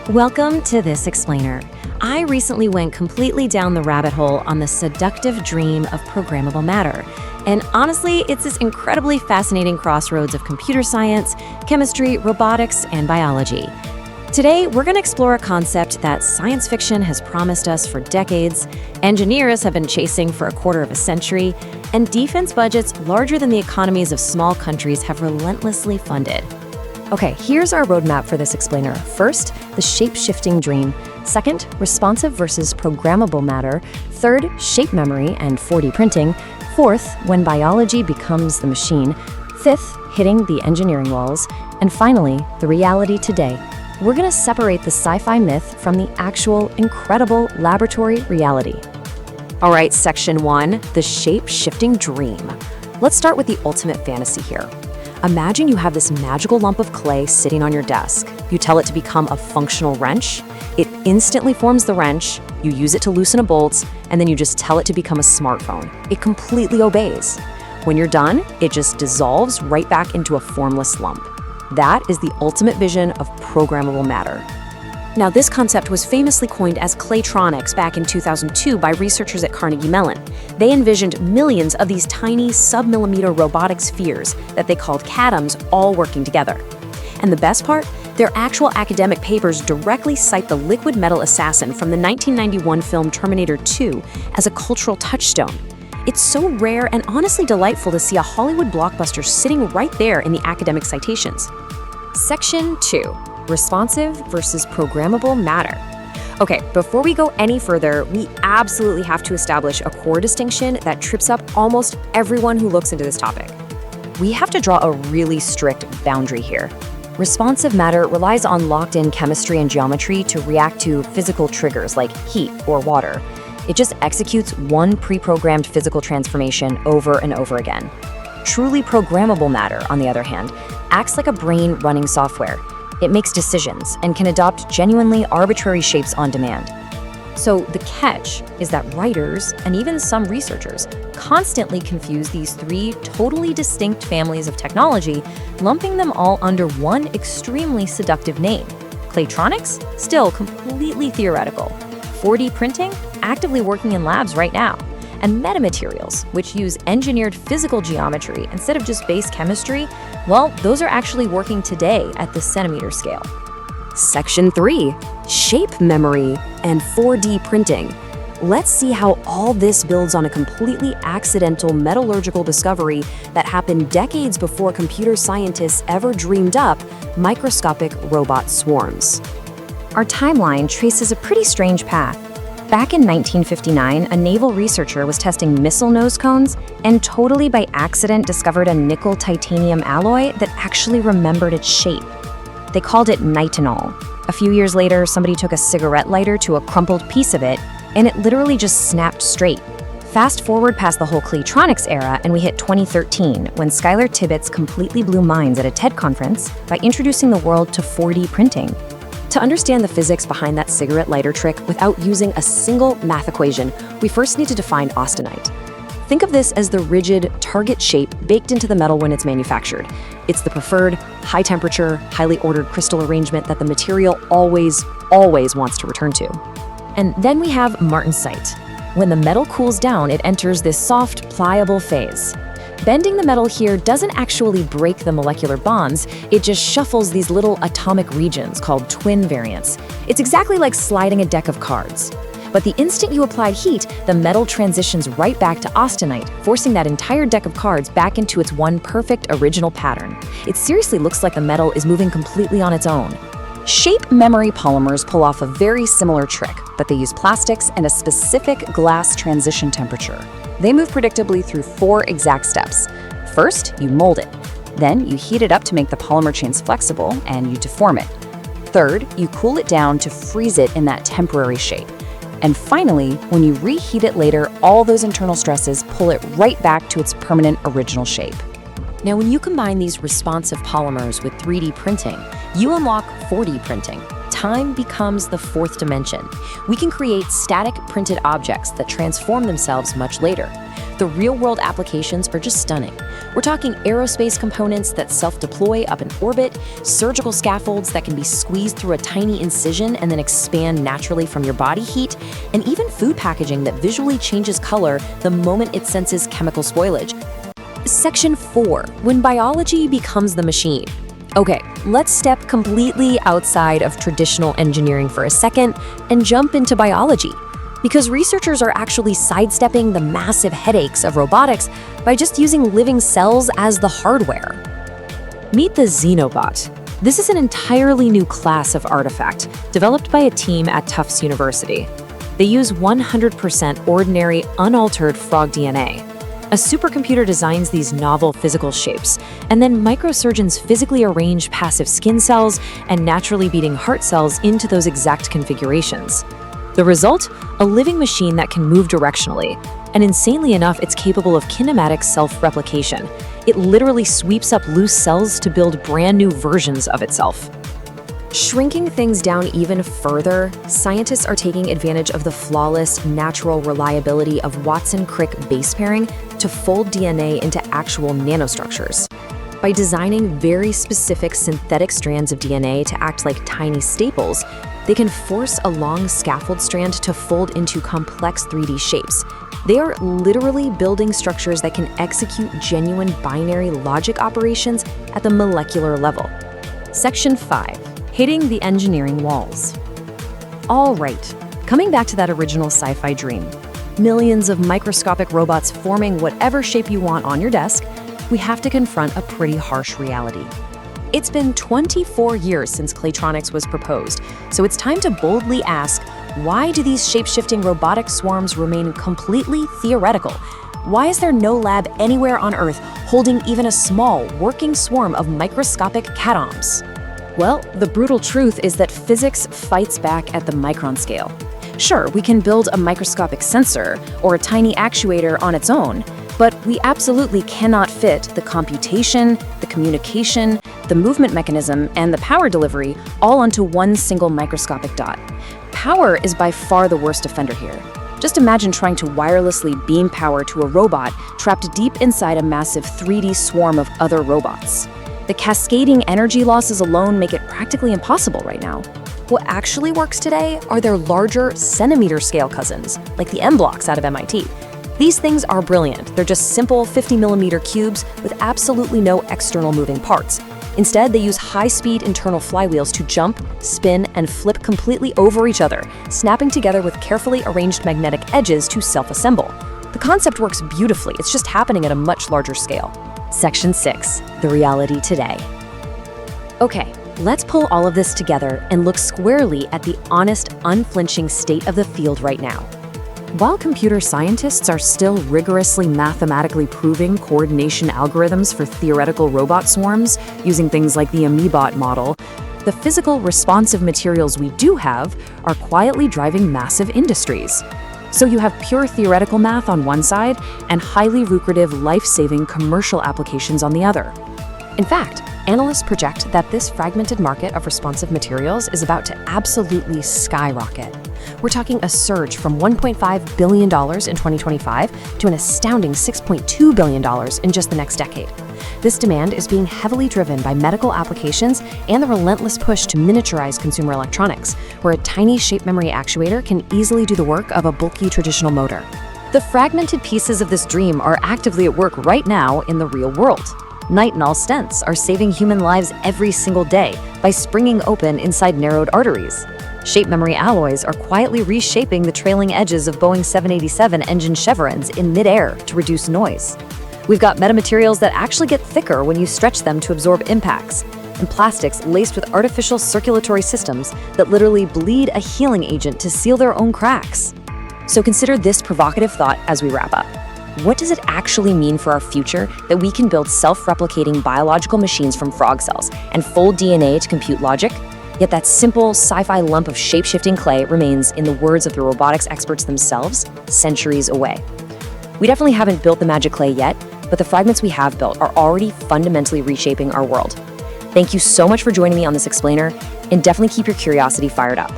Welcome to This Explainer. I recently went completely down the rabbit hole on the seductive dream of programmable matter. And honestly, it's this incredibly fascinating crossroads of computer science, chemistry, robotics, and biology. Today, we're going to explore a concept that science fiction has promised us for decades, engineers have been chasing for a quarter of a century, and defense budgets larger than the economies of small countries have relentlessly funded. Okay, here's our roadmap for This Explainer. First, the shape-shifting dream. Second, responsive versus programmable matter. Third, shape memory and 4D printing. Fourth, when biology becomes the machine. Fifth, hitting the engineering walls. And finally, the reality today. We're going to separate the sci-fi myth from the actual, incredible laboratory reality. All right, section 1, the shape-shifting dream. Let's start with the ultimate fantasy here. Imagine you have this magical lump of clay sitting on your desk. You tell it to become a functional wrench. It instantly forms the wrench. You use it to loosen a bolt, and then you just tell it to become a smartphone. It completely obeys. When you're done, it just dissolves right back into a formless lump. That is the ultimate vision of programmable matter. Now, this concept was famously coined as claytronics back in 2002 by researchers at Carnegie Mellon. They envisioned millions of these tiny sub-millimeter robotic spheres that they called CADMs all working together. And the best part? Their actual academic papers directly cite the liquid metal assassin from the 1991 film Terminator 2 as a cultural touchstone. It's so rare and honestly delightful to see a Hollywood blockbuster sitting right there in the academic citations. Section 2. Responsive versus programmable matter. Okay, before we go any further, we absolutely have to establish a core distinction that trips up almost everyone who looks into this topic. We have to draw a really strict boundary here. Responsive matter relies on locked-in chemistry and geometry to react to physical triggers like heat or water. It just executes one pre-programmed physical transformation over and over again. Truly programmable matter, on the other hand, acts like a brain running software. It makes decisions and can adopt genuinely arbitrary shapes on demand. So the catch is that writers, and even some researchers, constantly confuse these three totally distinct families of technology, lumping them all under one extremely seductive name. Claytronics? Still completely theoretical. 4D printing? Actively working in labs right now. And metamaterials, which use engineered physical geometry instead of just base chemistry, well, those are actually working today at the centimeter scale. Section 3, shape memory and 4D printing. Let's see how all this builds on a completely accidental metallurgical discovery that happened decades before computer scientists ever dreamed up microscopic robot swarms. Our timeline traces a pretty strange path. Back in 1959, a naval researcher was testing missile nose cones and totally by accident discovered a nickel-titanium alloy that actually remembered its shape. They called it nitinol. A few years later, somebody took a cigarette lighter to a crumpled piece of it, and it literally just snapped straight. Fast forward past the whole Claytronics era, and we hit 2013, when Skylar Tibbetts completely blew minds at a TED conference by introducing the world to 4D printing. To understand the physics behind that cigarette lighter trick without using a single math equation, we first need to define austenite. Think of this as the rigid, target shape baked into the metal when it's manufactured. It's the preferred, high-temperature, highly ordered crystal arrangement that the material always wants to return to. And then we have martensite. When the metal cools down, it enters this soft, pliable phase. Bending the metal here doesn't actually break the molecular bonds, it just shuffles these little atomic regions called twin variants. It's exactly like sliding a deck of cards. But the instant you apply heat, the metal transitions right back to austenite, forcing that entire deck of cards back into its one perfect original pattern. It seriously looks like the metal is moving completely on its own. Shape memory polymers pull off a very similar trick, but they use plastics and a specific glass transition temperature. They move predictably through 4 exact steps. First, you mold it. Then you heat it up to make the polymer chains flexible, and you deform it. Third, you cool it down to freeze it in that temporary shape. And finally, when you reheat it later, all those internal stresses pull it right back to its permanent original shape. Now, when you combine these responsive polymers with 3D printing, you unlock 4D printing. Time becomes the 4th dimension. We can create static printed objects that transform themselves much later. the real-world applications are just stunning. We're talking aerospace components that self-deploy up in orbit, surgical scaffolds that can be squeezed through a tiny incision and then expand naturally from your body heat, and even food packaging that visually changes color the moment it senses chemical spoilage. Section 4. When biology becomes the machine. Okay, let's step completely outside of traditional engineering for a second and jump into biology. Because researchers are actually sidestepping the massive headaches of robotics by just using living cells as the hardware. Meet the Xenobot. This is an entirely new class of artifact developed by a team at Tufts University. They use 100% ordinary, unaltered frog DNA. A supercomputer designs these novel physical shapes, and then microsurgeons physically arrange passive skin cells and naturally beating heart cells into those exact configurations. The result? A living machine that can move directionally. And insanely enough, it's capable of kinematic self-replication. It literally sweeps up loose cells to build brand new versions of itself. Shrinking things down even further, scientists are taking advantage of the flawless, natural reliability of Watson-Crick base pairing to fold DNA into actual nanostructures. By designing very specific synthetic strands of DNA to act like tiny staples, they can force a long scaffold strand to fold into complex 3D shapes. They are literally building structures that can execute genuine binary logic operations at the molecular level. Section 5. Hitting the engineering walls. All right, coming back to that original sci-fi dream. Millions of microscopic robots forming whatever shape you want on your desk, we have to confront a pretty harsh reality. It's been 24 years since Claytronics was proposed, so it's time to boldly ask, why do these shape-shifting robotic swarms remain completely theoretical? Why is there no lab anywhere on Earth holding even a small, working swarm of microscopic catoms? Well, the brutal truth is that physics fights back at the micron scale. Sure, we can build a microscopic sensor or a tiny actuator on its own, but we absolutely cannot fit the computation, the communication, the movement mechanism, and the power delivery all onto one single microscopic dot. Power is by far the worst offender here. Just imagine trying to wirelessly beam power to a robot trapped deep inside a massive 3D swarm of other robots. The cascading energy losses alone make it practically impossible right now. What actually works today are their larger centimeter-scale cousins, like the M blocks out of MIT. These things are brilliant. They're just simple 50-millimeter cubes with absolutely no external moving parts. Instead, they use high-speed internal flywheels to jump, spin, and flip completely over each other, snapping together with carefully arranged magnetic edges to self-assemble. The concept works beautifully, it's just happening at a much larger scale. Section 6. The reality today. Okay, let's pull all of this together and look squarely at the honest, unflinching state of the field right now. While computer scientists are still rigorously mathematically proving coordination algorithms for theoretical robot swarms using things like the Amoebot model, the physical responsive materials we do have are quietly driving massive industries. So you have pure theoretical math on one side and highly lucrative, life-saving commercial applications on the other. In fact, analysts project that this fragmented market of responsive materials is about to absolutely skyrocket. We're talking a surge from $1.5 billion in 2025 to an astounding $6.2 billion in just the next decade. This demand is being heavily driven by medical applications and the relentless push to miniaturize consumer electronics, where a tiny shape memory actuator can easily do the work of a bulky traditional motor. The fragmented pieces of this dream are actively at work right now in the real world. Nitinol stents are saving human lives every single day by springing open inside narrowed arteries. Shape memory alloys are quietly reshaping the trailing edges of Boeing 787 engine chevrons in midair to reduce noise. We've got metamaterials that actually get thicker when you stretch them to absorb impacts, and plastics laced with artificial circulatory systems that literally bleed a healing agent to seal their own cracks. So consider this provocative thought as we wrap up. What does it actually mean for our future that we can build self-replicating biological machines from frog cells and fold DNA to compute logic? Yet that simple sci-fi lump of shape-shifting clay remains, in the words of the robotics experts themselves, centuries away. We definitely haven't built the magic clay yet, but the fragments we have built are already fundamentally reshaping our world. Thank you so much for joining me on this explainer, and definitely keep your curiosity fired up.